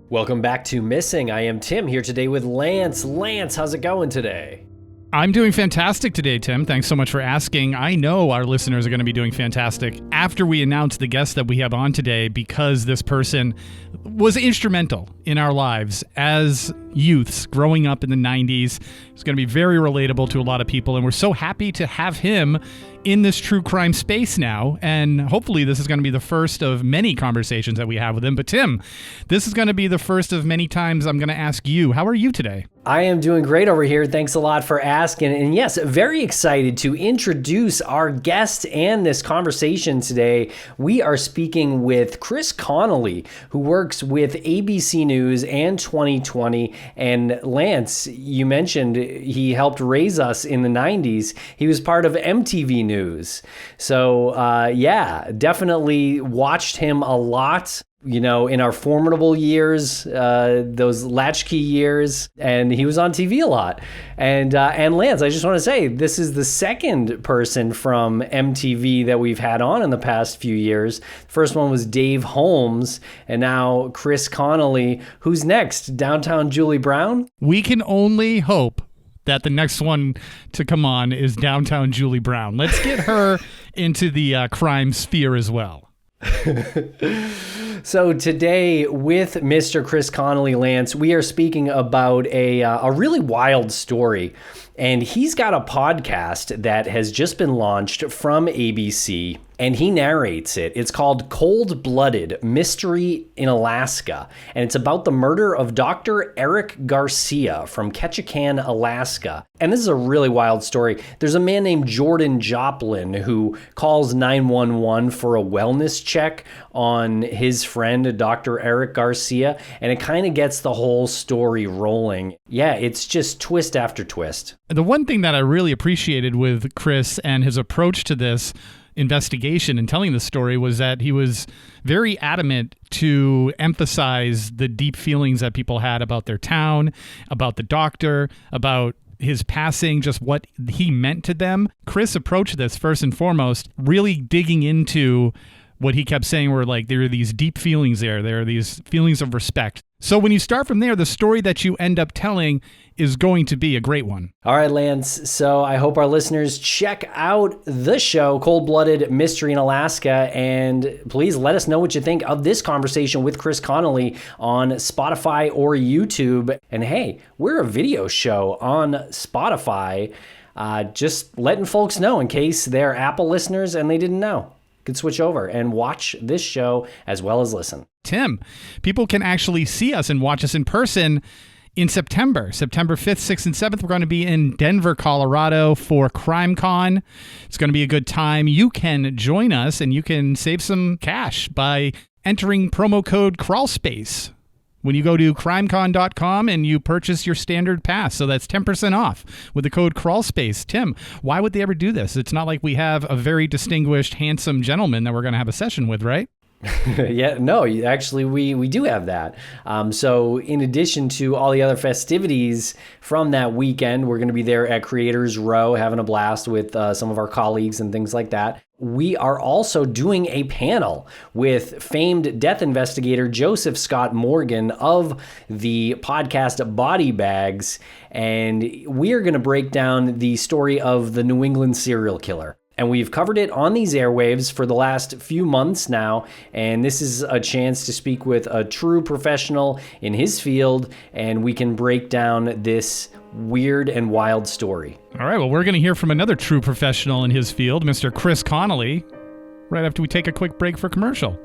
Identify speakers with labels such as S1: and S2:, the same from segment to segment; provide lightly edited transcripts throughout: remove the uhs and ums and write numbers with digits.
S1: Welcome back to Missing. I am Tim here today with Lance. Lance, how's it going today?
S2: I'm doing fantastic today, Tim. Thanks so much for asking. I know our listeners are going to be doing fantastic after we announce the guest that we have on today, because this person was instrumental in our lives as youths growing up in the 90s. It's going to be very relatable to a lot of people, and we're so happy to have him in this true crime space now, and hopefully this is going to be the first of many conversations that we have with him. But Tim, this is going to be the first of many times I'm going to ask you, how are you today?
S1: I am doing great over here. Thanks a lot for asking. And yes, very excited to introduce our guest and this conversation today. We are speaking with Chris Connolly, who works with ABC News and 2020. And Lance, you mentioned he helped raise us in the 90s. He was part of MTV News. So definitely watched him a lot, you know, in our formidable years, those latchkey years, and he was on TV a lot. And Lance, I just want to say, this is the second person from MTV that we've had on in the past few years. First one was Dave Holmes, and now Chris Connolly. Who's next? Downtown Julie Brown?
S2: We can only hope that the next one to come on is Downtown Julie Brown. Let's get her into the crime sphere as well.
S1: So today with Mr. Chris Connolly, Lance, we are speaking about a really wild story. And he's got a podcast that has just been launched from ABC, and he narrates it. It's called Coldblooded Mystery in Alaska, and it's about the murder of Dr. Eric Garcia from Ketchikan, Alaska. And this is a really wild story. There's a man named Jordan Joplain who calls 911 for a wellness check on his friend, Dr. Eric Garcia, and it kind of gets the whole story rolling. Yeah, it's just twist after twist.
S2: The one thing that I really appreciated with Chris and his approach to this investigation and telling the story was that he was very adamant to emphasize the deep feelings that people had about their town, about the doctor, about his passing, just what he meant to them. Chris approached this first and foremost, really digging into what he kept saying were like, there are these deep feelings there. There are these feelings of respect. So when you start from there, the story that you end up telling is going to be a great one.
S1: All right, Lance. So I hope our listeners check out the show, Cold-Blooded Mystery in Alaska, and please let us know what you think of this conversation with Chris Connolly on Spotify or YouTube. And hey, we're a video show on Spotify. Just letting folks know in case they're Apple listeners and they didn't know. Could switch over and watch this show as well as listen.
S2: Tim, people can actually see us and watch us in person in September 5th, 6th, and 7th. We're going to be in Denver, Colorado for CrimeCon. It's going to be a good time. You can join us and you can save some cash by entering promo code Crawlspace when you go to crimecon.com and you purchase your standard pass. So that's 10% off with the code Crawlspace. Tim, why would they ever do this? It's not like we have a very distinguished, handsome gentleman that we're going to have a session with, right?
S1: Yeah, no, actually, we do have that. So in addition to all the other festivities from that weekend, we're going to be there at Creators Row having a blast with some of our colleagues and things like that. We are also doing a panel with famed death investigator Joseph Scott Morgan of the podcast Body Bags, and we are going to break down the story of the New England serial killer. And we've covered it on these airwaves for the last few months now, and this is a chance to speak with a true professional in his field, and we can break down this weird and wild story.
S2: All right, well, we're going to hear from another true professional in his field, Mr. Chris Connolly, right after we take a quick break for commercial.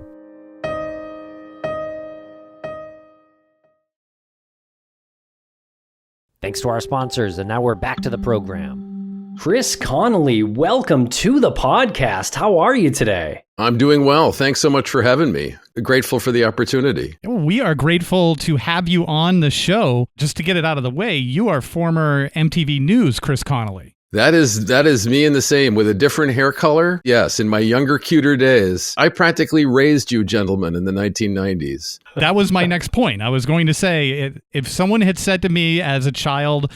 S3: Thanks to our sponsors, and now we're back to the program.
S1: Chris Connolly, welcome to the podcast. How are you today?
S4: I'm doing well. Thanks so much for having me. Grateful for the opportunity.
S2: We are grateful to have you on the show. Just to get it out of the way, you are former MTV News Chris Connolly.
S4: That is me in the same with a different hair color. Yes, in my younger, cuter days. I practically raised you gentlemen in the 1990s.
S2: That was my next point. I was going to say, if someone had said to me as a child,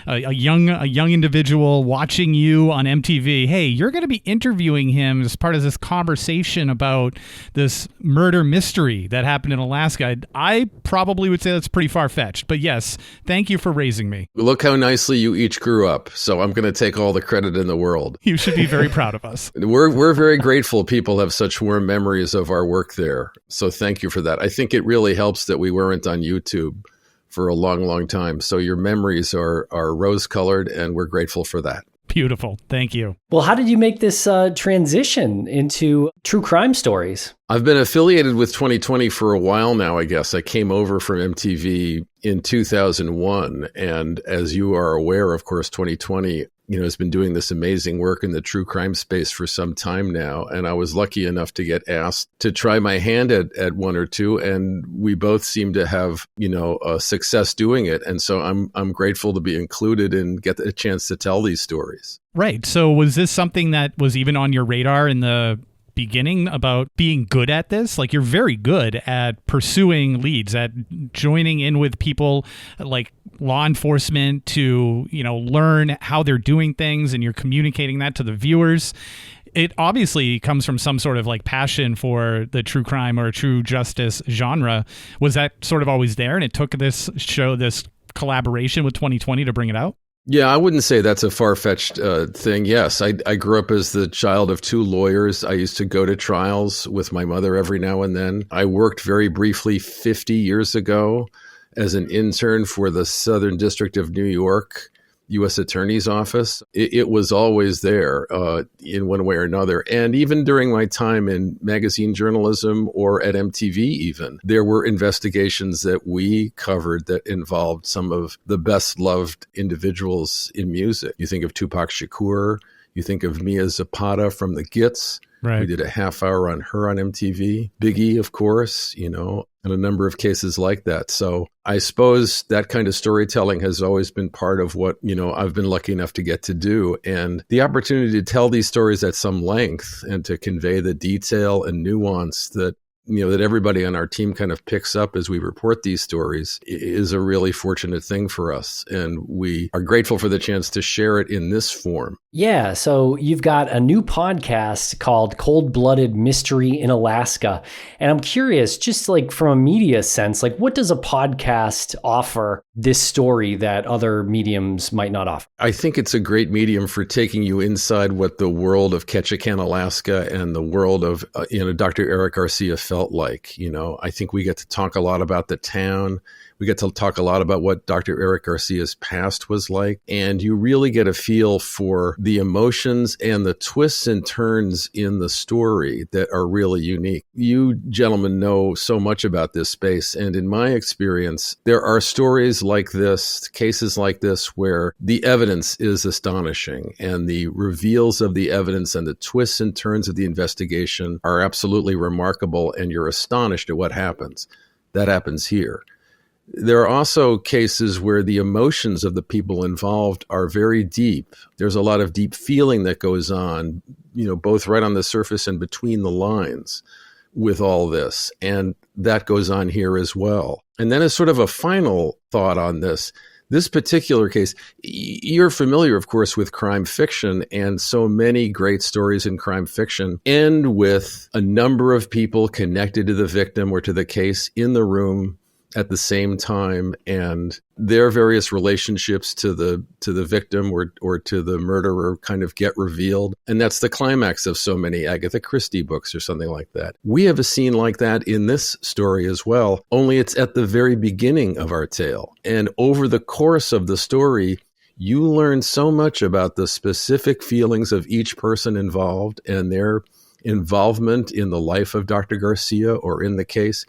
S2: a young individual watching you on MTV, hey, you're going to be interviewing him as part of this conversation about this murder mystery that happened in Alaska, I probably would say that's pretty far-fetched. But yes, thank you for raising me.
S4: Look how nicely you each grew up. So I'm going to take all the credit in the world.
S2: You should be very proud of us.
S4: We're very grateful people have such warm memories of our work there. So thank you for that. I think it really helps that we weren't on YouTube for a long, long time. So your memories are rose-colored, and we're grateful for that.
S2: Beautiful. Thank you.
S1: Well, how did you make this transition into true crime stories?
S4: I've been affiliated with 2020 for a while now, I guess. I came over from MTV in 2001. And as you are aware, of course, 2020 has been doing this amazing work in the true crime space for some time now. And I was lucky enough to get asked to try my hand at one or two. And we both seem to have, success doing it. And so I'm grateful to be included and get a chance to tell these stories.
S2: Right. So was this something that was even on your radar in the beginning about being good at this? Like, you're very good at pursuing leads, at joining in with people like law enforcement to, learn how they're doing things, and you're communicating that to the viewers. It obviously comes from some sort of like passion for the true crime or true justice genre. Was that sort of always there, and it took this show, this collaboration with 2020 to bring it out?
S4: Yeah, I wouldn't say that's a far-fetched thing. Yes, I grew up as the child of two lawyers. I used to go to trials with my mother every now and then. I worked very briefly 50 years ago as an intern for the Southern District of New York U.S. Attorney's Office. It was always there in one way or another. And even during my time in magazine journalism or at MTV even, there were investigations that we covered that involved some of the best loved individuals in music. You think of Tupac Shakur, you think of Mia Zapata from the Gits.
S2: Right.
S4: We did a half hour on her on MTV. Biggie, of course, and a number of cases like that. So I suppose that kind of storytelling has always been part of what, I've been lucky enough to get to do. And the opportunity to tell these stories at some length and to convey the detail and nuance that that everybody on our team kind of picks up as we report these stories is a really fortunate thing for us. And we are grateful for the chance to share it in this form.
S1: Yeah, so you've got a new podcast called Coldblooded Mystery in Alaska. And I'm curious, just like from a media sense, like what does a podcast offer this story that other mediums might not offer?
S4: I think it's a great medium for taking you inside what the world of Ketchikan, Alaska, and the world of, Dr. Eric Garcia felt like. I think we get to talk a lot about the town. We get to talk a lot about what Dr. Eric Garcia's past was like. And you really get a feel for the emotions and the twists and turns in the story that are really unique. You gentlemen know so much about this space. And in my experience, there are stories like this, cases like this, where the evidence is astonishing and the reveals of the evidence and the twists and turns of the investigation are absolutely remarkable. And you're astonished at what happens. That happens here. There are also cases where the emotions of the people involved are very deep. There's a lot of deep feeling that goes on, both right on the surface and between the lines with all this. And that goes on here as well. And then as sort of a final thought on this particular case, you're familiar, of course, with crime fiction, and so many great stories in crime fiction end with a number of people connected to the victim or to the case in the room at the same time, and their various relationships to the victim or to the murderer kind of get revealed. And that's the climax of so many Agatha Christie books or something like that. We have a scene like that in this story as well, only it's at the very beginning of our tale. And over the course of the story, you learn so much about the specific feelings of each person involved and their involvement in the life of Dr. Garcia or in the case.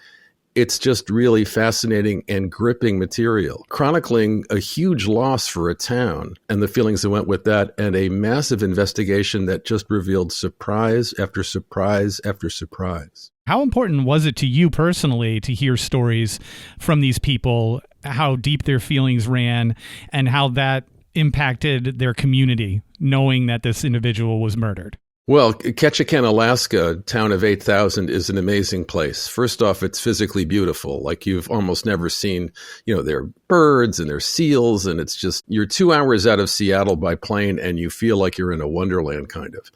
S4: It's just really fascinating and gripping material, chronicling a huge loss for a town and the feelings that went with that, and a massive investigation that just revealed surprise after surprise after surprise.
S2: How important was it to you personally to hear stories from these people, how deep their feelings ran, and how that impacted their community? knowing that this individual was murdered?
S4: Well, Ketchikan, Alaska, town of 8,000, is an amazing place. First off, it's physically beautiful. Like you've almost never seen, there are birds and there's seals, and it's just, you're 2 hours out of Seattle by plane and you feel like you're in a wonderland kind of.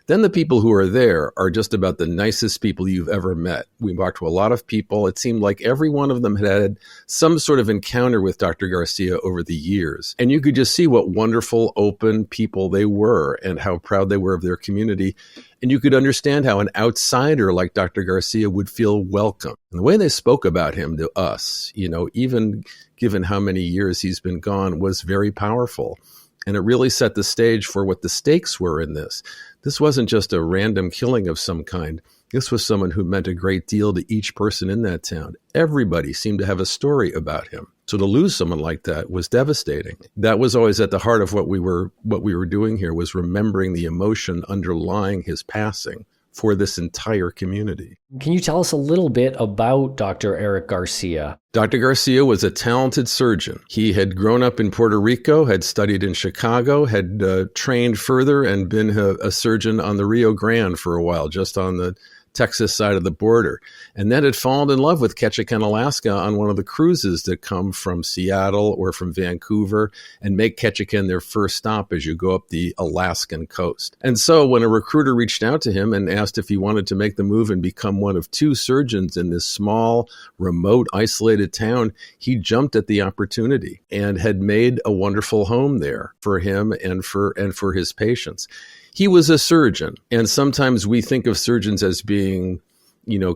S4: Then the people who are there are just about the nicest people you've ever met. We talked to a lot of people. It seemed like every one of them had some sort of encounter with Dr. Garcia over the years. And you could just see what wonderful, open people they were and how proud they were of their community. And you could understand how an outsider like Dr. Garcia would feel welcome. And the way they spoke about him to us, even given how many years he's been gone, was very powerful. And it really set the stage for what the stakes were in this. This wasn't just a random killing of some kind. This was someone who meant a great deal to each person in that town. Everybody seemed to have a story about him. So to lose someone like that was devastating. That was always at the heart of what we were doing here, was remembering the emotion underlying his passing for this entire community.
S1: Can you tell us a little bit about Dr. Eric Garcia?
S4: Dr. Garcia was a talented surgeon. He had grown up in Puerto Rico, had studied in Chicago, had trained further and been a surgeon on the Rio Grande for a while, just on the Texas side of the border, and then had fallen in love with Ketchikan, Alaska on one of the cruises that come from Seattle or from Vancouver and make Ketchikan their first stop as you go up the Alaskan coast. And so when a recruiter reached out to him and asked if he wanted to make the move and become one of 2 surgeons in this small, remote, isolated town, he jumped at the opportunity and had made a wonderful home there for him and for his patients. He was a surgeon, and sometimes we think of surgeons as being,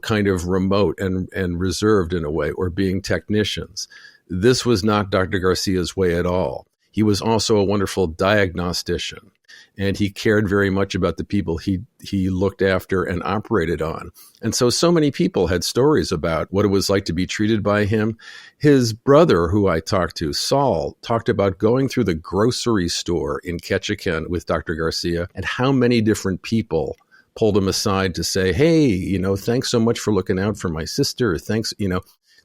S4: kind of remote and reserved in a way, or being technicians. This was not Dr. Garcia's way at all. He was also a wonderful diagnostician, and he cared very much about the people he looked after and operated on. And so many people had stories about what it was like to be treated by him. His brother, who I talked to, Saul, talked about going through the grocery store in Ketchikan with Dr. Garcia and how many different people pulled him aside to say, hey, thanks so much for looking out for my sister. Thanks,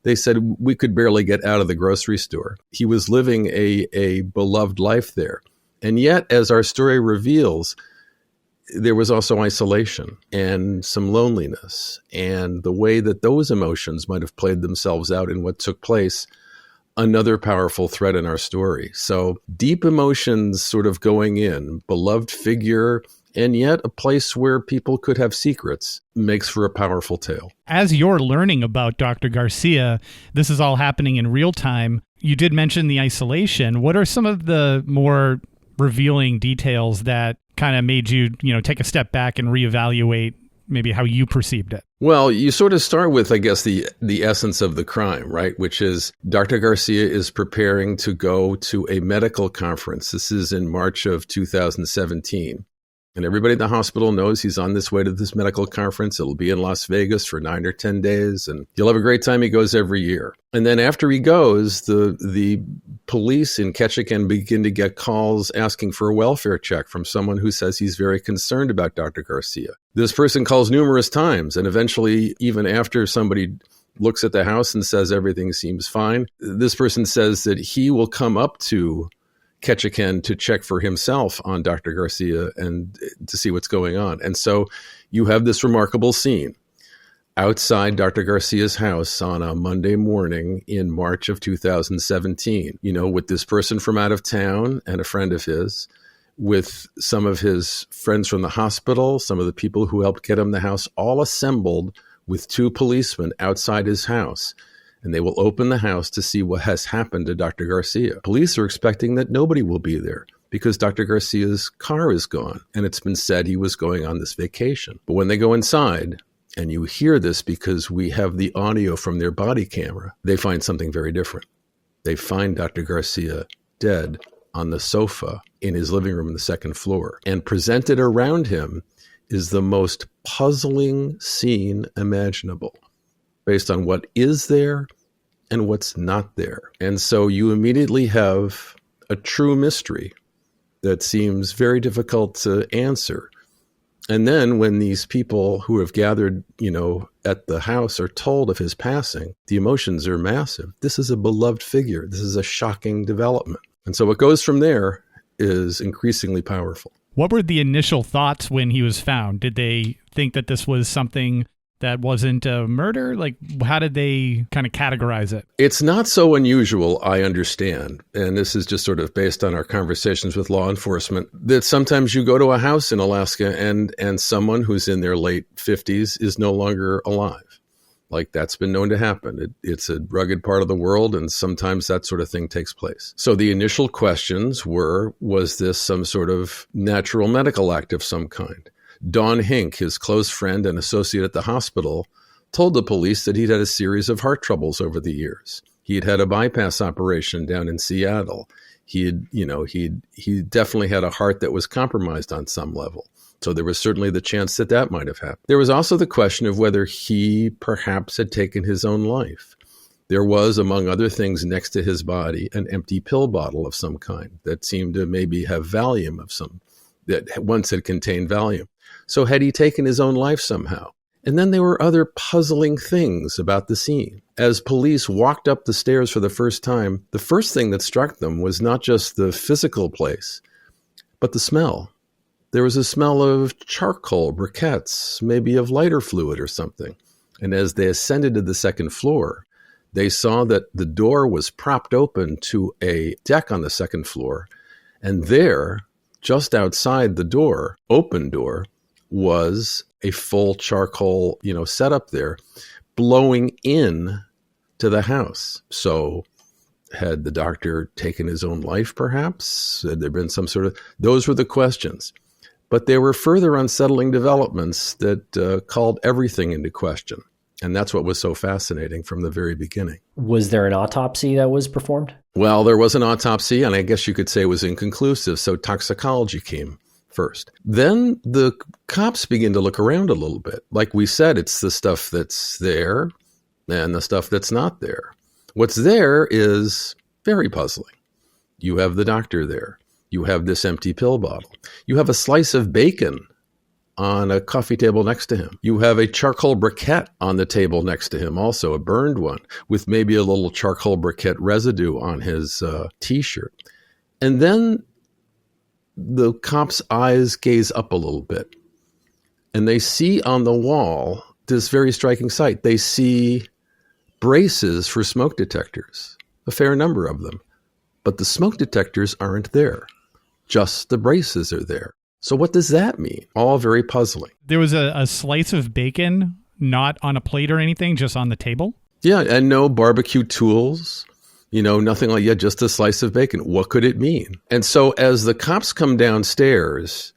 S4: They said we could barely get out of the grocery store. He was living a beloved life there. And yet, as our story reveals, there was also isolation and some loneliness, and the way that those emotions might have played themselves out in what took place, another powerful thread in our story. So deep emotions sort of going in, beloved figure, and yet a place where people could have secrets, makes for a powerful tale.
S2: As you're learning about Dr. Garcia, this is all happening in real time. You did mention the isolation. What are some of the more revealing details that kind of made you, take a step back and reevaluate maybe how you perceived it?
S4: Well, you sort of start with, I guess, the essence of the crime, right? Which is Dr. Garcia is preparing to go to a medical conference. This is in March of 2017. And everybody in the hospital knows he's on this way to this medical conference. It'll be in Las Vegas for 9 or 10 days, and you'll have a great time. He goes every year. And then after he goes, the police in Ketchikan begin to get calls asking for a welfare check from someone who says he's very concerned about Dr. Garcia. This person calls numerous times, and eventually, even after somebody looks at the house and says everything seems fine, this person says that he will come up to Ketchikan to check for himself on Dr. Garcia and to see what's going on. And so you have this remarkable scene outside Dr. Garcia's house on a Monday morning in March of 2017, with this person from out of town and a friend of his, with some of his friends from the hospital, some of the people who helped get him the house, all assembled with 2 policemen outside his house. And they will open the house to see what has happened to Dr. Garcia. Police are expecting that nobody will be there because Dr. Garcia's car is gone, and it's been said he was going on this vacation. But when they go inside, and you hear this because we have the audio from their body camera, they find something very different. They find Dr. Garcia dead on the sofa in his living room on the 2nd floor. And presented around him is the most puzzling scene imaginable, based on what is there and what's not there. And so you immediately have a true mystery that seems very difficult to answer. And then when these people who have gathered, at the house are told of his passing, the emotions are massive. This is a beloved figure. This is a shocking development. And so what goes from there is increasingly powerful.
S2: What were the initial thoughts when he was found? Did they think that this was something that wasn't a murder? Like, how did they kind of categorize it?
S4: It's not so unusual, I understand, and this is just sort of based on our conversations with law enforcement, that sometimes you go to a house in Alaska and someone who's in their late 50s is no longer alive. Like, that's been known to happen. It's a rugged part of the world, and sometimes that sort of thing takes place. So the initial questions were, was this some sort of natural medical act of some kind? Don Hink, his close friend and associate at the hospital, told the police that he'd had a series of heart troubles over the years. He'd had a bypass operation down in Seattle. He definitely had a heart that was compromised on some level. So there was certainly the chance that that might have happened. There was also the question of whether he perhaps had taken his own life. There was, among other things, next to his body, an empty pill bottle of some kind that seemed to maybe have Valium that once had contained Valium. So had he taken his own life somehow? And then there were other puzzling things about the scene. As police walked up the stairs for the first time, the first thing that struck them was not just the physical place, but the smell. There was a smell of charcoal, briquettes, maybe of lighter fluid or something. And as they ascended to the second floor, they saw that the door was propped open to a deck on the second floor. And there, just outside the door, open door, was a full charcoal, setup there, blowing in to the house. So had the doctor taken his own life, perhaps? Had there been some sort of... Those were the questions. But there were further unsettling developments that called everything into question. And that's what was so fascinating from the very beginning.
S1: Was there an autopsy that was performed?
S4: Well, there was an autopsy, and I guess you could say it was inconclusive. So toxicology came first. Then the cops begin to look around a little bit. Like we said, it's the stuff that's there and the stuff that's not there. What's there is very puzzling. You have the doctor there. You have this empty pill bottle. You have a slice of bacon on a coffee table next to him. You have a charcoal briquette on the table next to him, also a burned one, with maybe a little charcoal briquette residue on his T-shirt. And then the cop's eyes gaze up a little bit, and they see on the wall this very striking sight. They see braces for smoke detectors, a fair number of them, but the smoke detectors aren't there. Just the braces are there. So what does that mean? All very puzzling.
S2: There was a slice of bacon, not on a plate or anything, just on the table?
S4: Yeah, and no barbecue tools, nothing like that, just a slice of bacon. What could it mean? And so as the cops come downstairs,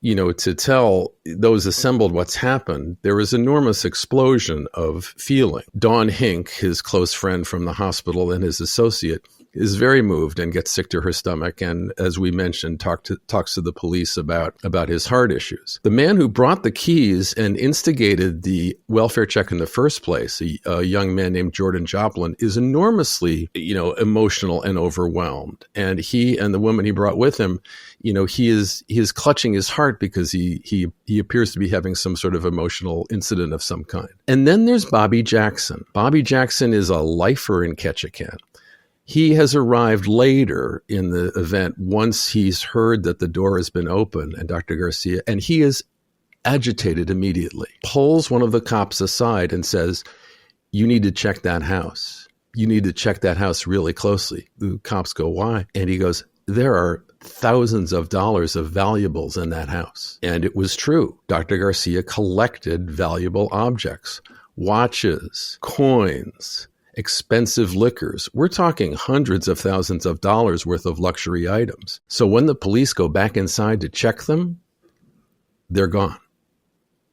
S4: to tell those assembled what's happened, there was enormous explosion of feeling. Dawn Hink, his close friend from the hospital and his associate, is very moved and gets sick to her stomach. And as we mentioned, talks to the police about his heart issues. The man who brought the keys and instigated the welfare check in the first place, a young man named Jordan Joplain, is enormously, emotional and overwhelmed. And he and the woman he brought with him, he is clutching his heart because he appears to be having some sort of emotional incident of some kind. And then there's Bobby Jackson. Bobby Jackson is a lifer in Ketchikan. He has arrived later in the event once he's heard that the door has been opened and Dr. Garcia, and he is agitated immediately, pulls one of the cops aside and says, "You need to check that house. You need to check that house really closely." The cops go, "Why?" And he goes, "There are thousands of dollars of valuables in that house." And it was true. Dr. Garcia collected valuable objects, watches, coins, expensive liquors. We're talking hundreds of thousands of dollars worth of luxury items. So when the police go back inside to check them, they're gone.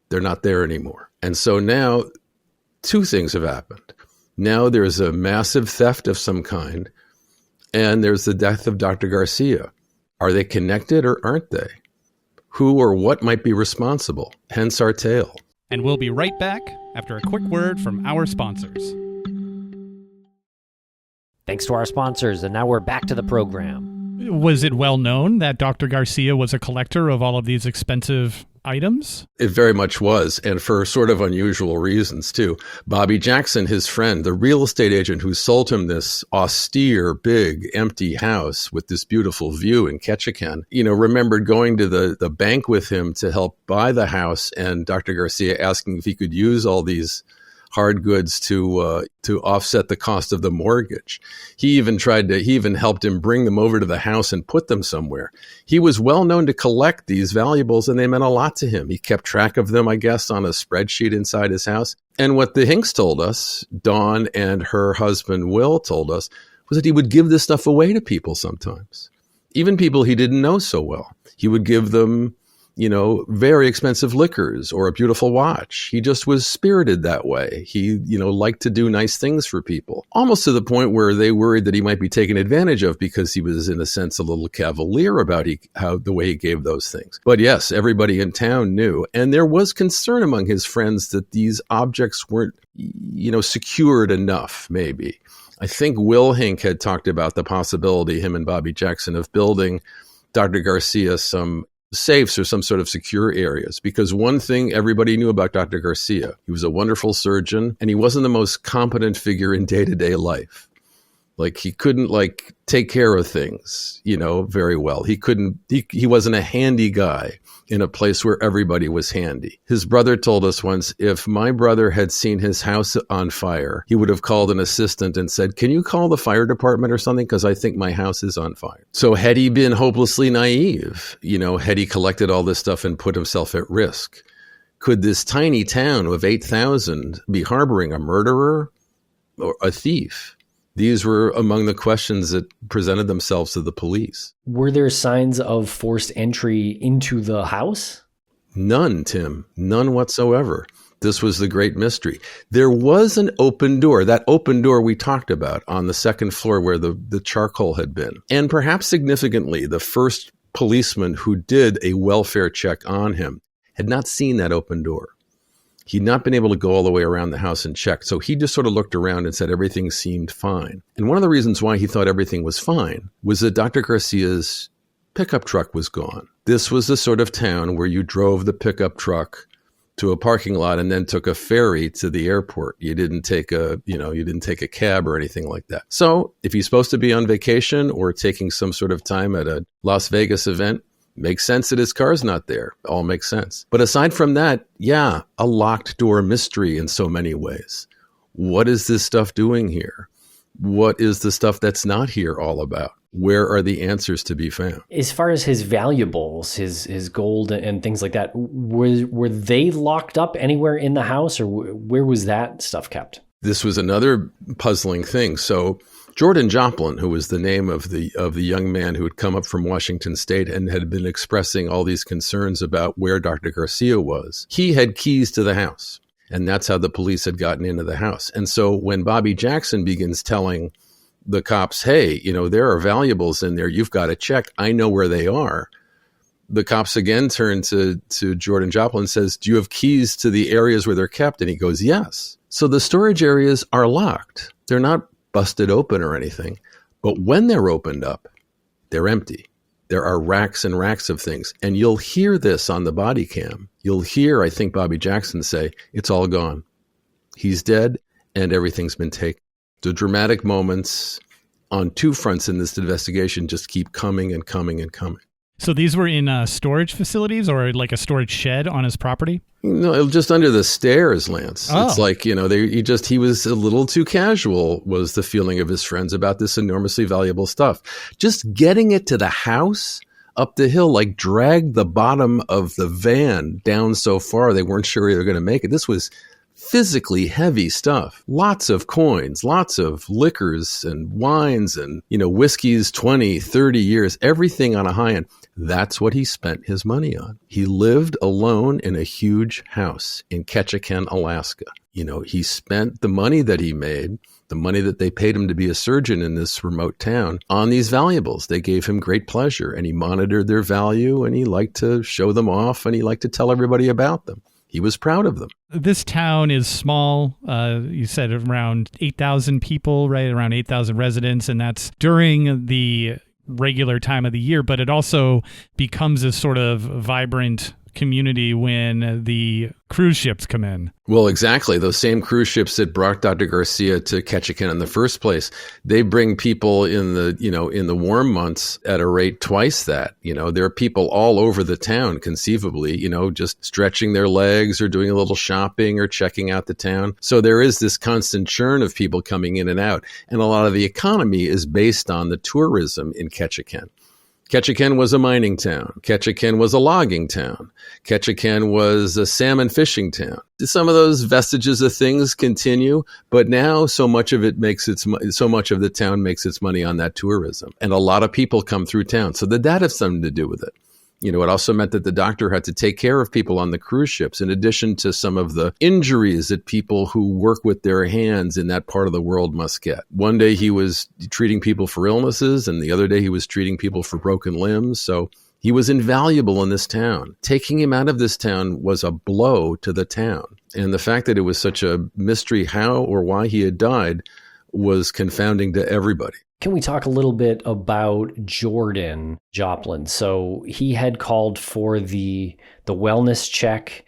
S4: They're not there anymore. And so now two things have happened. Now there's a massive theft of some kind, and there's the death of Dr. Garcia. Are they connected or aren't they? Who or what might be responsible? Hence our tale.
S2: And we'll be right back after a quick word from our sponsors.
S3: Thanks to our sponsors, and now we're back to the program.
S2: Was it well known that Dr. Garcia was a collector of all of these expensive items?
S4: It very much was, and for sort of unusual reasons, too. Bobby Jackson, his friend, the real estate agent who sold him this austere, big, empty house with this beautiful view in Ketchikan, remembered going to the bank with him to help buy the house, and Dr. Garcia asking if he could use all these hard goods to offset the cost of the mortgage. He even helped him bring them over to the house and put them somewhere. He was well known to collect these valuables, and they meant a lot to him. He kept track of them, I guess, on a spreadsheet inside his house. And what the Hinks told us, Dawn and her husband Will told us, was that he would give this stuff away to people sometimes, even people he didn't know so well. He would give them very expensive liquors or a beautiful watch. He just was spirited that way. He, liked to do nice things for people, almost to the point where they worried that he might be taken advantage of because he was, in a sense, a little cavalier about the way he gave those things. But yes, everybody in town knew. And there was concern among his friends that these objects weren't, secured enough, maybe. I think Will Hink had talked about the possibility, him and Bobby Jackson, of building Dr. Garcia some safes or some sort of secure areas, because one thing everybody knew about Dr. Garcia, he was a wonderful surgeon, and he wasn't the most competent figure in day-to-day life. Like, he couldn't take care of things, very well. He wasn't a handy guy in a place where everybody was handy. His brother told us once, if my brother had seen his house on fire, he would have called an assistant and said, can you call the fire department or something? Because I think my house is on fire. So had he been hopelessly naive, had he collected all this stuff and put himself at risk? Could this tiny town of 8,000 be harboring a murderer or a thief? These were among the questions that presented themselves to the police.
S1: Were there signs of forced entry into the house?
S4: None, Tim. None whatsoever. This was the great mystery. There was an open door, that open door we talked about on the second floor where the charcoal had been. And perhaps significantly, the first policeman who did a welfare check on him had not seen that open door. He'd not been able to go all the way around the house and check. So he just sort of looked around and said everything seemed fine. And one of the reasons why he thought everything was fine was that Dr. Garcia's pickup truck was gone. This was the sort of town where you drove the pickup truck to a parking lot and then took a ferry to the airport. You didn't take a cab or anything like that. So if he's supposed to be on vacation or taking some sort of time at a Las Vegas event, makes sense that his car's not there. All makes sense. But aside from that, yeah, a locked door mystery in so many ways. What is this stuff doing here? What is the stuff that's not here all about? Where are the answers to be found?
S1: As far as his valuables, his gold and things like that, were they locked up anywhere in the house, or where was that stuff kept?
S4: This was another puzzling thing. So Jordan Joplain, who was the name of the young man who had come up from Washington State and had been expressing all these concerns about where Dr. Garcia was, he had keys to the house. And that's how the police had gotten into the house. And so when Bobby Jackson begins telling the cops, hey, there are valuables in there, you've got to check, I know where they are, the cops again turn to Jordan Joplain and says, do you have keys to the areas where they're kept? And he goes, yes. So the storage areas are locked. They're not busted open or anything. But when they're opened up, they're empty. There are racks and racks of things. And you'll hear this on the body cam. You'll hear, I think, Bobby Jackson say, it's all gone. He's dead and everything's been taken. The dramatic moments on two fronts in this investigation just keep coming and coming and coming.
S2: So these were in storage facilities or like a storage shed on his property?
S4: No, just under the stairs, Lance.
S2: Oh.
S4: It's like, he was a little too casual, was the feeling of his friends about this enormously valuable stuff. Just getting it to the house up the hill, dragged the bottom of the van down so far they weren't sure they were going to make it. This was physically heavy stuff. Lots of coins, lots of liquors and wines and, whiskeys, 20, 30 years, everything on a high end. That's what he spent his money on. He lived alone in a huge house in Ketchikan, Alaska. He spent the money that he made, the money that they paid him to be a surgeon in this remote town, on these valuables. They gave him great pleasure, and he monitored their value, and he liked to show them off, and he liked to tell everybody about them. He was proud of them.
S2: This town is small. You said around 8,000 people, right? Around 8,000 residents, and that's during the regular time of the year, but it also becomes a sort of vibrant community when the cruise ships come in.
S4: Well, exactly. Those same cruise ships that brought Dr. Garcia to Ketchikan in the first place, they bring people in the warm months at a rate twice that. There are people all over the town, conceivably, just stretching their legs or doing a little shopping or checking out the town. So there is this constant churn of people coming in and out. And a lot of the economy is based on the tourism in Ketchikan. Ketchikan was a mining town. Ketchikan was a logging town. Ketchikan was a salmon fishing town. Some of those vestiges of things continue, but now so much of the town makes its money on that tourism. And a lot of people come through town. So that has something to do with it. It also meant that the doctor had to take care of people on the cruise ships, in addition to some of the injuries that people who work with their hands in that part of the world must get. One day he was treating people for illnesses, and the other day he was treating people for broken limbs. So he was invaluable in this town. Taking him out of this town was a blow to the town. And the fact that it was such a mystery how or why he had died was confounding to everybody.
S1: Can we talk a little bit about Jordan Joplain? So he had called for the wellness check,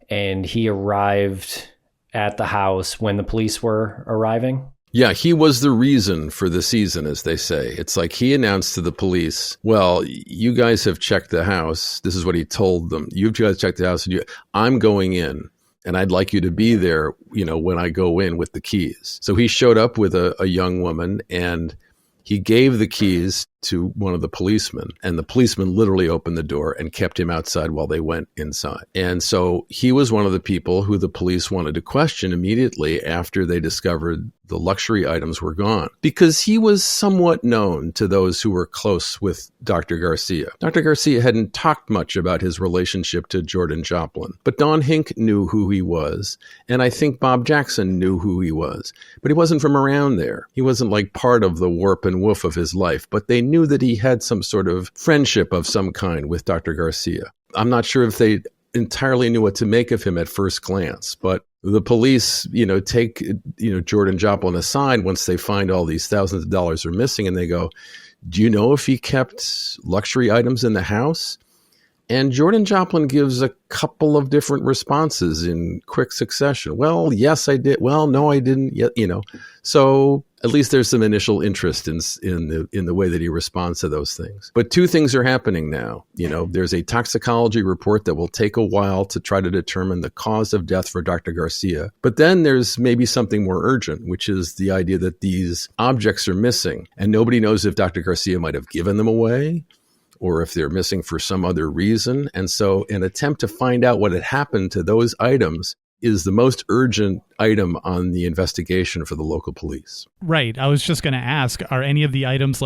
S1: and he arrived at the house when the police were arriving?
S4: Yeah, he was the reason for the season, as they say. It's like he announced to the police, well, you guys have checked the house. This is what he told them. You guys checked the house, and I'm going in. And I'd like you to be there, when I go in with the keys. So he showed up with a young woman, and he gave the keys to one of the policemen, and the policeman literally opened the door and kept him outside while they went inside. And so he was one of the people who the police wanted to question immediately after they discovered the luxury items were gone, because he was somewhat known to those who were close with Dr. Garcia. Dr. Garcia hadn't talked much about his relationship to Jordan Joplain, but Don Hink knew who he was, and I think Bob Jackson knew who he was, but he wasn't from around there. He wasn't like part of the warp and woof of his life, but they knew that he had some sort of friendship of some kind with Dr. Garcia. I'm not sure if they entirely knew what to make of him at first glance, but the police, take, Jordan Joplain aside once they find all these thousands of dollars are missing, and they go, do you know if he kept luxury items in the house? And Jordan Joplain gives a couple of different responses in quick succession. Well, yes, I did. Well, no, I didn't yet, So at least there's some initial interest in the way that he responds to those things. But two things are happening now. There's a toxicology report that will take a while to try to determine the cause of death for Dr. Garcia. But then there's maybe something more urgent, which is the idea that these objects are missing, and nobody knows if Dr. Garcia might have given them away, or if they're missing for some other reason. And so an attempt to find out what had happened to those items is the most urgent item on the investigation for the local police.
S2: Right. I was just going to ask, are any of the items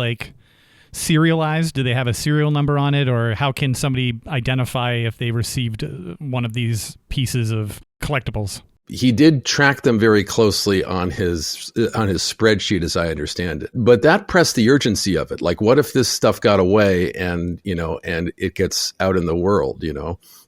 S2: serialized? Do they have a serial number on it? Or how can somebody identify if they received one of these pieces of collectibles?
S4: He did track them very closely on his spreadsheet, as I understand it. But that pressed the urgency of it. Like, what if this stuff got away and it gets out in the world,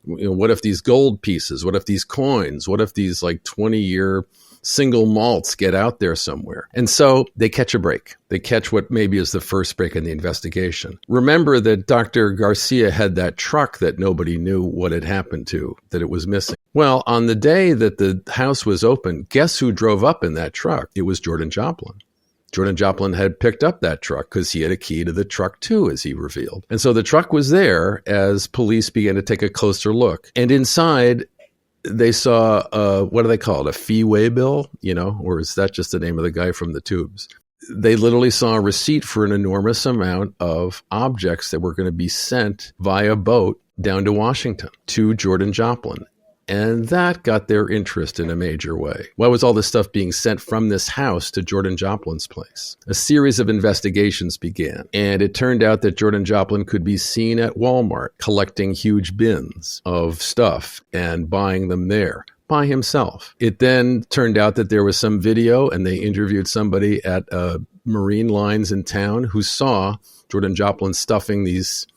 S4: What if these gold pieces, what if these coins, what if these 20-year single malts get out there somewhere? And so they catch a break. They catch what maybe is the first break in the investigation. Remember that Dr. Garcia had that truck that nobody knew what had happened to, that it was missing. Well, on the day that the house was open, guess who drove up in that truck? It was Jordan Joplain. Jordan Joplain had picked up that truck because he had a key to the truck too, as he revealed. And so the truck was there as police began to take a closer look. And inside, they saw, what do they call it? A fee-way bill, or is that just the name of the guy from the tubes? They literally saw a receipt for an enormous amount of objects that were going to be sent via boat down to Washington to Jordan Joplain. And that got their interest in a major way. Why was all this stuff being sent from this house to Jordan Joplain's place? A series of investigations began, and it turned out that Jordan Joplain could be seen at Walmart collecting huge bins of stuff and buying them there by himself. It then turned out that there was some video, and they interviewed somebody at marine lines in town who saw Jordan Joplain stuffing these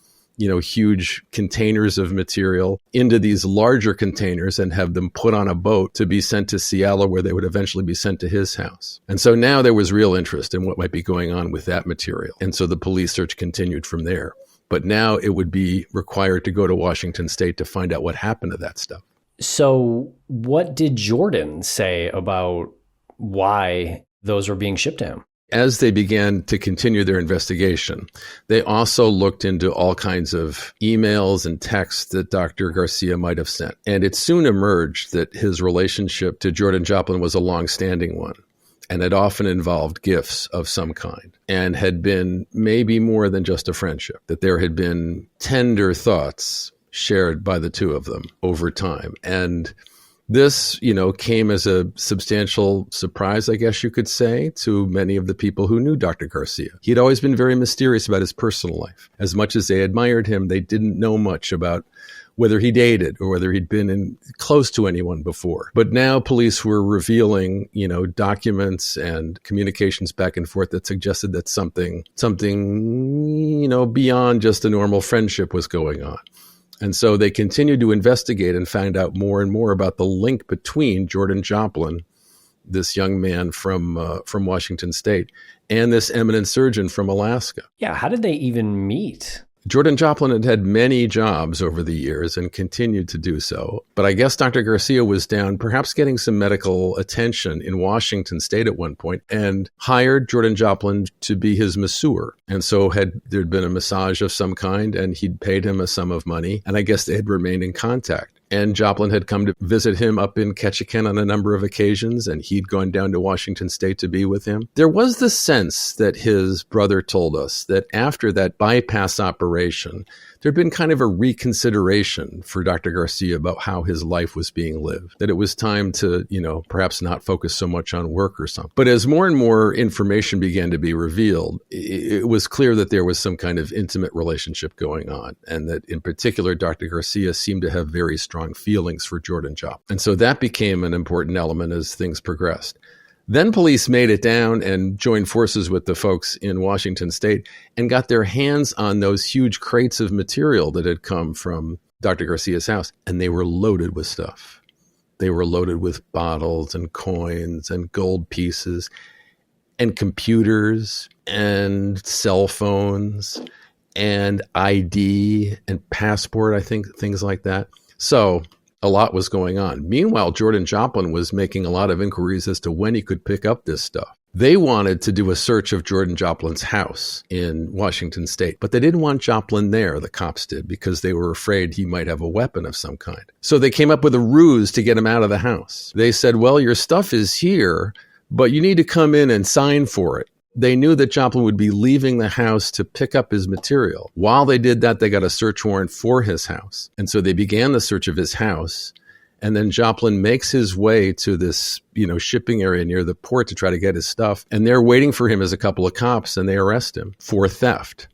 S4: huge containers of material into these larger containers and have them put on a boat to be sent to Seattle, where they would eventually be sent to his house. And so now there was real interest in what might be going on with that material. And so the police search continued from there. But now it would be required to go to Washington State to find out what happened to that stuff.
S1: So what did Jordan say about why those were being shipped to him?
S4: As they began to continue their investigation, they also looked into all kinds of emails and texts that Dr. Garcia might have sent. And it soon emerged that his relationship to Jordan Joplain was a long-standing one, and had often involved gifts of some kind, and had been maybe more than just a friendship, that there had been tender thoughts shared by the two of them over time. And this, came as a substantial surprise, I guess you could say, to many of the people who knew Dr. Garcia. He'd always been very mysterious about his personal life. As much as they admired him, they didn't know much about whether he dated or whether he'd been close to anyone before. But now police were revealing, documents and communications back and forth that suggested that something, beyond just a normal friendship was going on. And so they continued to investigate and find out more and more about the link between Jordan Joplain, this young man from Washington State, and this eminent surgeon from Alaska.
S1: Yeah, how did they even meet?
S4: Jordan Joplain had had many jobs over the years and continued to do so. But I guess Dr. Garcia was down, perhaps getting some medical attention in Washington State at one point, and hired Jordan Joplain to be his masseur. And so there'd been a massage of some kind, and he'd paid him a sum of money. And I guess they had remained in contact. And Joplain had come to visit him up in Ketchikan on a number of occasions, and he'd gone down to Washington State to be with him. There was the sense that his brother told us that after that bypass operation, there'd been kind of a reconsideration for Dr. Garcia about how his life was being lived, that it was time to, perhaps not focus so much on work or something. But as more and more information began to be revealed, it was clear that there was some kind of intimate relationship going on, and that in particular, Dr. Garcia seemed to have very strong feelings for Jordan Joplain. And so that became an important element as things progressed. Then police made it down and joined forces with the folks in Washington State and got their hands on those huge crates of material that had come from Dr. Garcia's house. And they were loaded with stuff. They were loaded with bottles and coins and gold pieces and computers and cell phones and ID and passport, I think, things like that. So a lot was going on. Meanwhile, Jordan Joplain was making a lot of inquiries as to when he could pick up this stuff. They wanted to do a search of Jordan Joplain's house in Washington State, but they didn't want Joplain there, the cops did, because they were afraid he might have a weapon of some kind. So they came up with a ruse to get him out of the house. They said, well, your stuff is here, but you need to come in and sign for it. They knew that Joplain would be leaving the house to pick up his material. While they did that, they got a search warrant for his house. And so they began the search of his house. And then Joplain makes his way to this, shipping area near the port to try to get his stuff. And they're waiting for him as a couple of cops, and they arrest him for theft.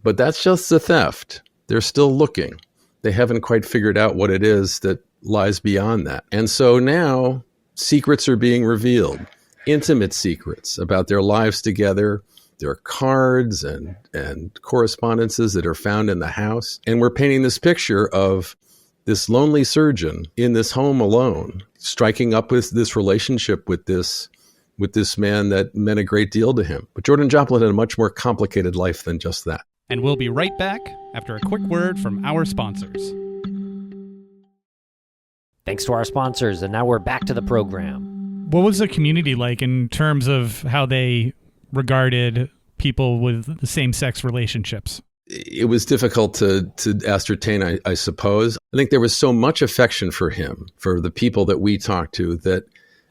S4: But that's just the theft. They're still looking. They haven't quite figured out what it is that lies beyond that. And so now secrets are being revealed. Intimate secrets about their lives together. There are cards and correspondences that are found in the house. And we're painting this picture of this lonely surgeon in this home alone, striking up with this relationship with this man that meant a great deal to him. But Jordan Joplain had a much more complicated life than just that.
S2: And we'll be right back after a quick word from our sponsors.
S3: Thanks to our sponsors, and now we're back to the program.
S2: What was the community like in terms of how they regarded people with the same-sex relationships?
S4: It was difficult to ascertain, I suppose. I think there was so much affection for him, for the people that we talked to, that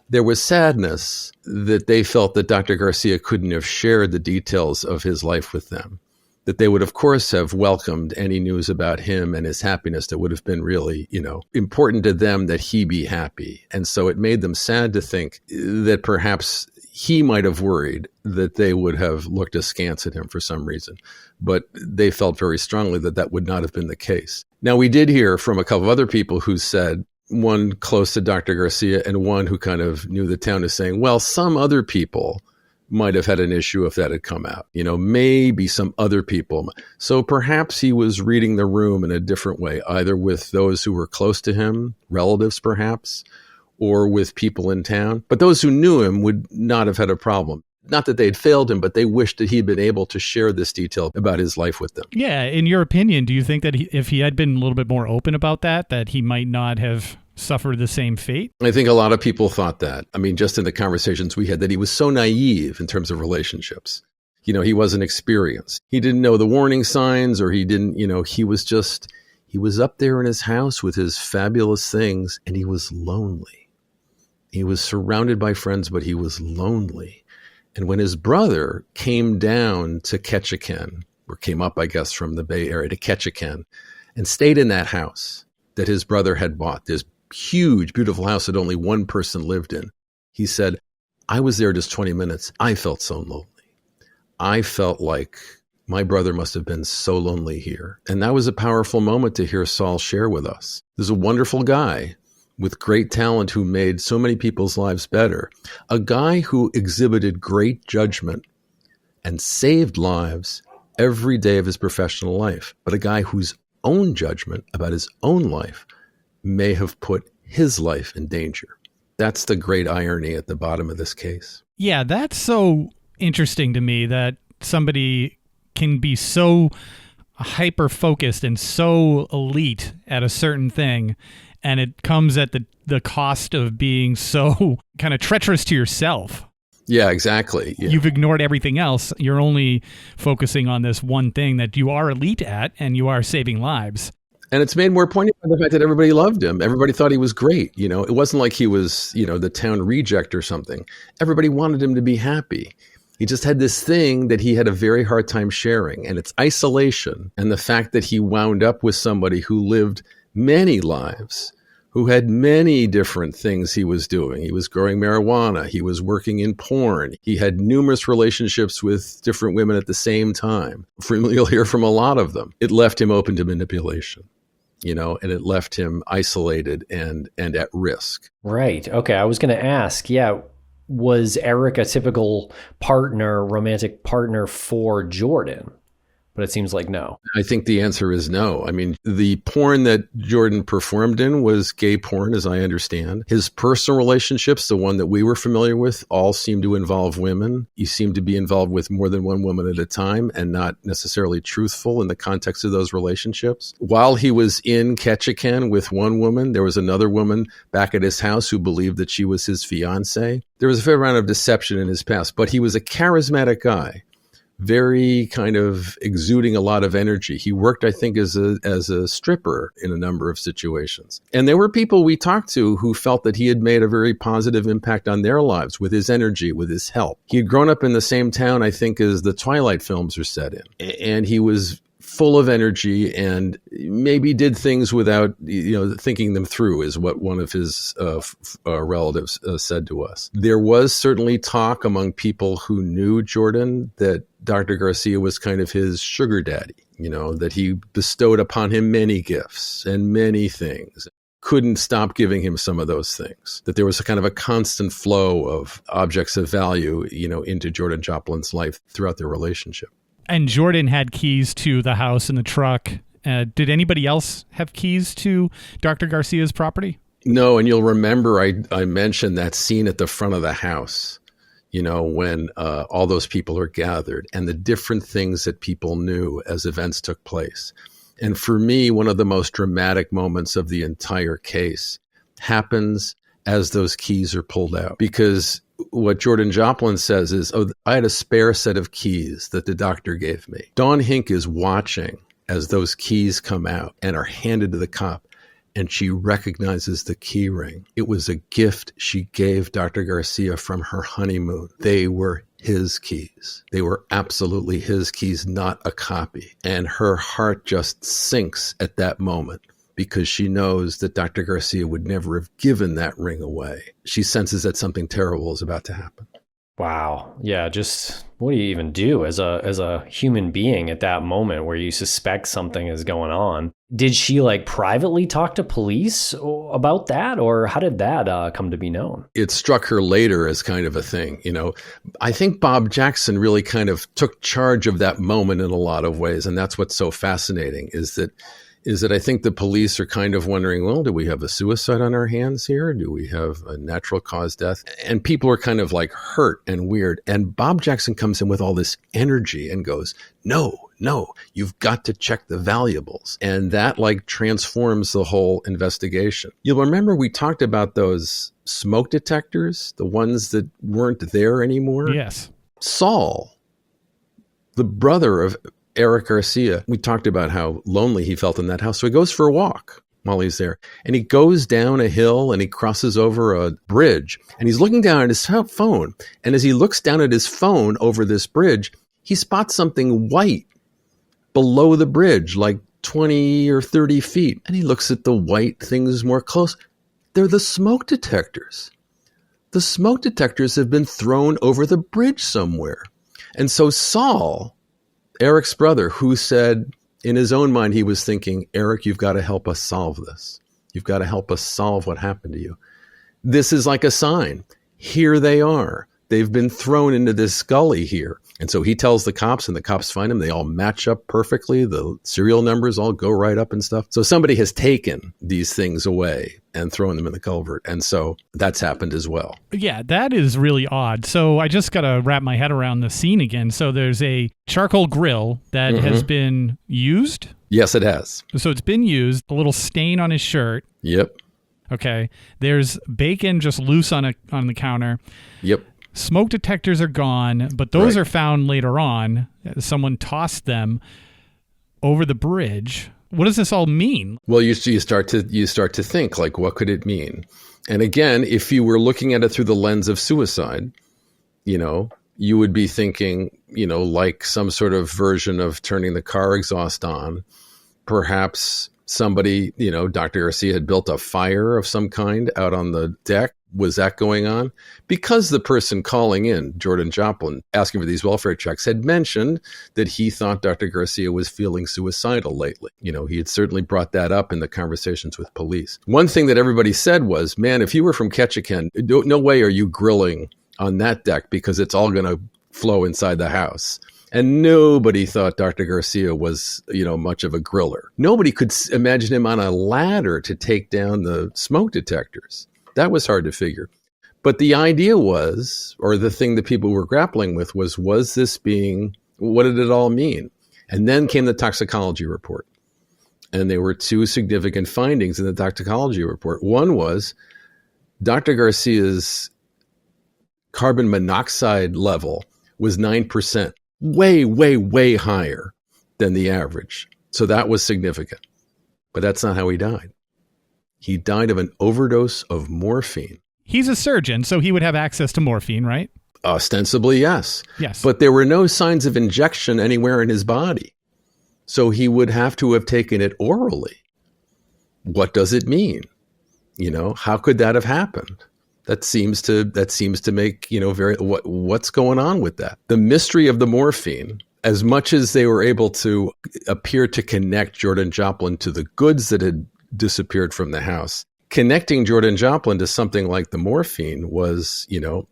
S4: there was sadness that they felt that Dr. Garcia couldn't have shared the details of his life with them, that they would, of course, have welcomed any news about him and his happiness that would have been really, important to them that he be happy. And so it made them sad to think that perhaps he might have worried that they would have looked askance at him for some reason. But they felt very strongly that that would not have been the case. Now, we did hear from a couple of other people who said, one close to Dr. Garcia and one who kind of knew the town, is saying, well, some other people might have had an issue if that had come out. Maybe some other people. So perhaps he was reading the room in a different way, either with those who were close to him, relatives perhaps, or with people in town. But those who knew him would not have had a problem. not that they had failed him, but they wished that he'd been able to share this detail about his life with them.
S2: Yeah. In your opinion, do you think that if he had been a little bit more open about that he might not have suffered the same fate?
S4: I think a lot of people thought that. I mean, just in the conversations we had, that he was so naive in terms of relationships. He wasn't experienced. He didn't know the warning signs, or he didn't, he was up there in his house with his fabulous things, and he was lonely. He was surrounded by friends, but he was lonely. And when his brother came down to Ketchikan, or came up, I guess, from the Bay Area to Ketchikan, and stayed in that house that his brother had bought, this huge, beautiful house that only one person lived in, he said, I was there just 20 minutes. I felt so lonely. I felt like my brother must have been so lonely here. And that was a powerful moment to hear Saul share with us. There's a wonderful guy with great talent who made so many people's lives better. A guy who exhibited great judgment and saved lives every day of his professional life. But a guy whose own judgment about his own life may have put his life in danger. That's the great irony at the bottom of this case.
S2: Yeah, that's so interesting to me that somebody can be so hyper-focused and so elite at a certain thing, and it comes at the cost of being so kind of treacherous to yourself.
S4: Yeah, exactly. Yeah.
S2: You've ignored everything else. You're only focusing on this one thing that you are elite at, and you are saving lives.
S4: And it's made more poignant by the fact that everybody loved him. Everybody thought he was great. It wasn't like he was, the town reject or something. Everybody wanted him to be happy. He just had this thing that he had a very hard time sharing, and it's isolation and the fact that he wound up with somebody who lived many lives, who had many different things he was doing. He was growing marijuana. He was working in porn. He had numerous relationships with different women at the same time. You'll hear from a lot of them. It left him open to manipulation, and it left him isolated and at risk.
S1: Right. Okay. I was going to ask, was Eric a typical romantic partner for Jordan? But it seems like no.
S4: I think the answer is no. I mean, the porn that Jordan performed in was gay porn, as I understand. His personal relationships, the one that we were familiar with, all seemed to involve women. He seemed to be involved with more than one woman at a time and not necessarily truthful in the context of those relationships. While he was in Ketchikan with one woman, there was another woman back at his house who believed that she was his fiancée. There was a fair amount of deception in his past, but he was a charismatic guy. Very kind of exuding a lot of energy. He worked, I think, as a stripper in a number of situations. And there were people we talked to who felt that he had made a very positive impact on their lives with his energy, with his help. He had grown up in the same town, I think, as the Twilight films are set in. And he was full of energy and maybe did things without, thinking them through, is what one of his relatives said to us. There was certainly talk among people who knew Jordan that Dr. Garcia was kind of his sugar daddy, that he bestowed upon him many gifts and many things. Couldn't stop giving him some of those things, that there was a kind of a constant flow of objects of value, into Jordan Joplain's life throughout their relationship.
S2: And Jordan had keys to the house and the truck. Did anybody else have keys to Dr. Garcia's property?
S4: No, and you'll remember I mentioned that scene at the front of the house, when all those people are gathered and the different things that people knew as events took place. And for me, one of the most dramatic moments of the entire case happens as those keys are pulled out, because what Jordan Joplain says is, I had a spare set of keys that the doctor gave me. Dawn Hink is watching as those keys come out and are handed to the cop, and she recognizes the key ring. It was a gift she gave Dr. Garcia from her honeymoon. They were his keys. They were absolutely his keys, not a copy. And her heart just sinks at that moment, because she knows that Dr. Garcia would never have given that ring away. She senses that something terrible is about to happen.
S1: Wow. Yeah, just what do you even do as a human being at that moment where you suspect something is going on? Did she privately talk to police about that, or how did that come to be known?
S4: It struck her later as kind of a thing. I think Bob Jackson really kind of took charge of that moment in a lot of ways. And that's what's so fascinating, is that is that I think the police are kind of wondering, well, do we have a suicide on our hands here? Do we have a natural cause death? And people are kind of like hurt and weird. And Bob Jackson comes in with all this energy and goes, no, you've got to check the valuables. And that like transforms the whole investigation. You'll remember we talked about those smoke detectors, the ones that weren't there anymore.
S2: Yes.
S4: Saul, the brother of Eric Garcia, we talked about how lonely he felt in that house. So he goes for a walk while he's there. And he goes down a hill and he crosses over a bridge. And he's looking down at his phone. And as he looks down at his phone over this bridge, he spots something white below the bridge, like 20 or 30 feet. And he looks at the white things more close. They're the smoke detectors. The smoke detectors have been thrown over the bridge somewhere. And so Saul, Eric's brother, who said in his own mind, he was thinking, Eric, you've got to help us solve this. You've got to help us solve what happened to you. This is like a sign. Here they are. They've been thrown into this gully here. And so he tells the cops, and the cops find them. They all match up perfectly. The serial numbers all go right up and stuff. So somebody has taken these things away and thrown them in the culvert. And so that's happened as well.
S2: Yeah, that is really odd. So I just got to wrap my head around the scene again. So there's a charcoal grill that has been used?
S4: Yes, it has.
S2: So it's been used. A little stain on his shirt.
S4: Yep.
S2: Okay. There's bacon just loose on the counter.
S4: Yep.
S2: Smoke detectors are gone, but those are found later on. Someone tossed them over the bridge. What does this all mean?
S4: Well, you start to think, like, what could it mean? And again, if you were looking at it through the lens of suicide, you would be thinking, like some sort of version of turning the car exhaust on. Perhaps somebody, Dr. Garcia had built a fire of some kind out on the deck. Was that going on? Because the person calling in, Jordan Joplain, asking for these welfare checks, had mentioned that he thought Dr. Garcia was feeling suicidal lately. He had certainly brought that up in the conversations with police. One thing that everybody said was, man, if you were from Ketchikan, no way are you grilling on that deck because it's all going to flow inside the house. And nobody thought Dr. Garcia was, much of a griller. Nobody could imagine him on a ladder to take down the smoke detectors. That was hard to figure. But the idea was, or the thing that people were grappling with was this being, what did it all mean? And then came the toxicology report. And there were two significant findings in the toxicology report. One was Dr. Garcia's carbon monoxide level was 9%, way, way, way higher than the average. So that was significant. But that's not how he died. He died of an overdose of morphine.
S2: He's a surgeon, so he would have access to morphine, right?
S4: Ostensibly, yes.
S2: Yes.
S4: But there were no signs of injection anywhere in his body. So he would have to have taken it orally. What does it mean? How could that have happened? That seems to make, what's going on with that? The mystery of the morphine, as much as they were able to appear to connect Jordan Joplain to the goods that had disappeared from the house, connecting Jordan Joplain to something like the morphine was,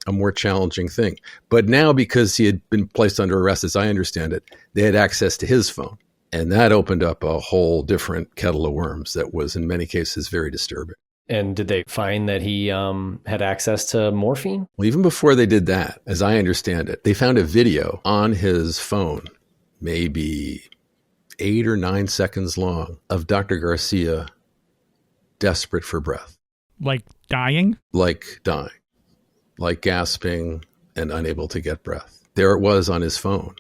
S4: a more challenging thing. But now, because he had been placed under arrest, as I understand it, they had access to his phone. And that opened up a whole different kettle of worms that was, in many cases, very disturbing.
S1: And did they find that he had access to morphine?
S4: Well, even before they did that, as I understand it, they found a video on his phone, maybe 8 or 9 seconds long, of Dr. Garcia desperate for breath.
S2: Like dying?
S4: Like dying. Like gasping and unable to get breath. There it was on his phone.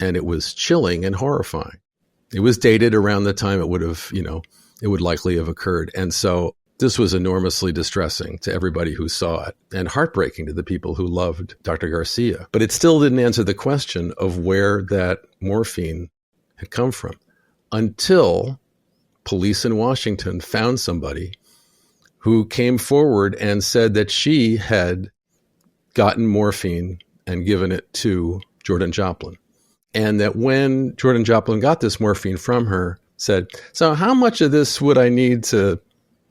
S4: And it was chilling and horrifying. It was dated around the time it would have, it would likely have occurred. And so this was enormously distressing to everybody who saw it and heartbreaking to the people who loved Dr. Garcia. But it still didn't answer the question of where that morphine had come from until police in Washington found somebody who came forward and said that she had gotten morphine and given it to Jordan Joplain. And that when Jordan Joplain got this morphine from her, said, so how much of this would I need to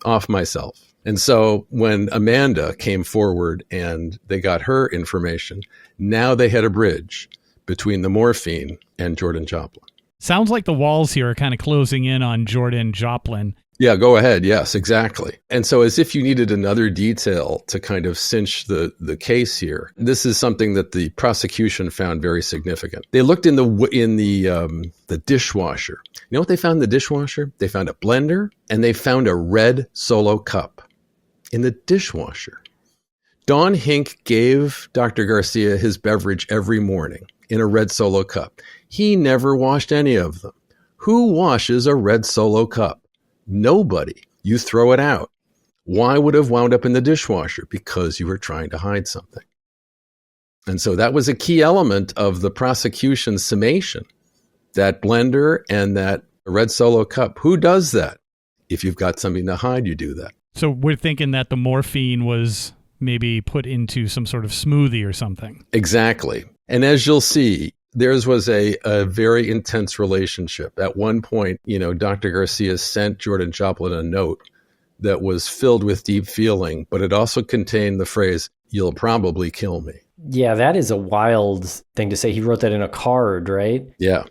S4: off myself? And so when Amanda came forward and they got her information, now they had a bridge between the morphine and Jordan Joplain.
S2: Sounds like the walls here are kind of closing in on Jordan Joplain.
S4: Yeah, go ahead. Yes, exactly. And so as if you needed another detail to kind of cinch the case here, this is something that the prosecution found very significant. They looked in the dishwasher. You know what they found in the dishwasher? They found a blender and they found a red Solo cup in the dishwasher. Don Hink gave Dr. Garcia his beverage every morning in a red Solo cup. He never washed any of them. Who washes a red Solo cup? Nobody. You throw it out. Why would it have wound up in the dishwasher? Because you were trying to hide something. And so that was a key element of the prosecution's summation. That blender and that red Solo cup. Who does that? If you've got something to hide, you do that.
S2: So we're thinking that the morphine was maybe put into some sort of smoothie or something.
S4: Exactly. And as you'll see, theirs was a very intense relationship. At one point, Dr. Garcia sent Jordan Joplain a note that was filled with deep feeling, but it also contained the phrase, "You'll probably kill me."
S1: Yeah, that is a wild thing to say. He wrote that in a card, right?
S4: Yeah.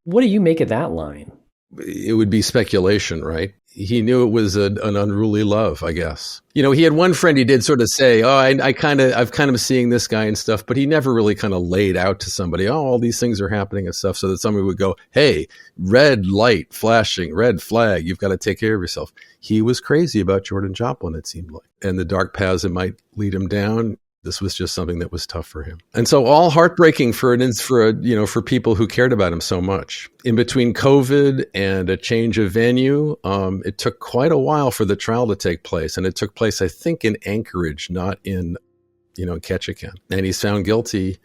S1: What do you make of that line?
S4: It would be speculation, right? He knew it was an unruly love, I guess. He had one friend he did sort of say, I've kind of seeing this guy and stuff, but he never really kind of laid out to somebody, all these things are happening and stuff, so that somebody would go, hey, red light flashing, red flag, you've got to take care of yourself. He was crazy about Jordan Joplain, it seemed like. And the dark paths that might lead him down, this was just something that was tough for him. And so all heartbreaking for people who cared about him so much. In between COVID and a change of venue, it took quite a while for the trial to take place. And it took place, I think, in Anchorage, not in, Ketchikan. And he's found guilty,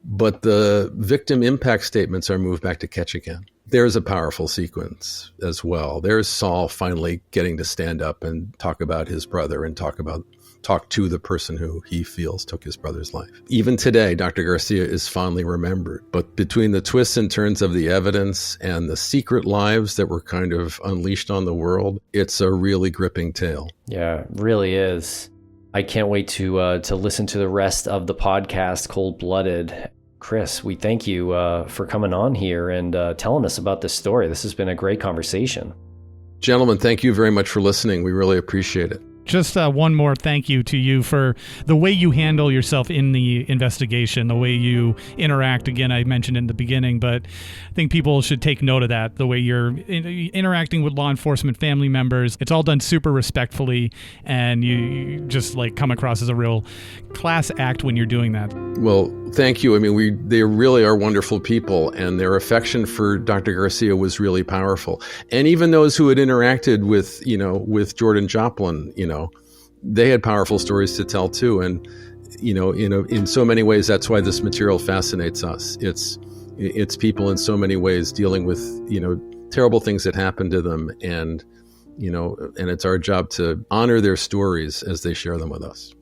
S4: but the victim impact statements are moved back to Ketchikan. There's a powerful sequence as well. There's Saul finally getting to stand up and talk about his brother and talk to the person who he feels took his brother's life. Even today, Dr. Garcia is fondly remembered. But between the twists and turns of the evidence and the secret lives that were kind of unleashed on the world, it's a really gripping tale.
S1: Yeah, it really is. I can't wait to listen to the rest of the podcast, Cold-Blooded. Chris, we thank you for coming on here and telling us about this story. This has been a great conversation.
S4: Gentlemen, thank you very much for listening. We really appreciate it.
S2: Just one more thank you to you for the way you handle yourself in the investigation, the way you interact. Again, I mentioned in the beginning, but I think people should take note of that, the way you're interacting with law enforcement family members. It's all done super respectfully, and you just come across as a real class act when you're doing that. Well,
S4: thank you. I mean, they really are wonderful people, and their affection for Dr. Garcia was really powerful. And even those who had interacted with Jordan Joplain, they had powerful stories to tell too. And, in so many ways, that's why this material fascinates us. It's people in so many ways dealing with, terrible things that happened to them. And it's our job to honor their stories as they share them with us.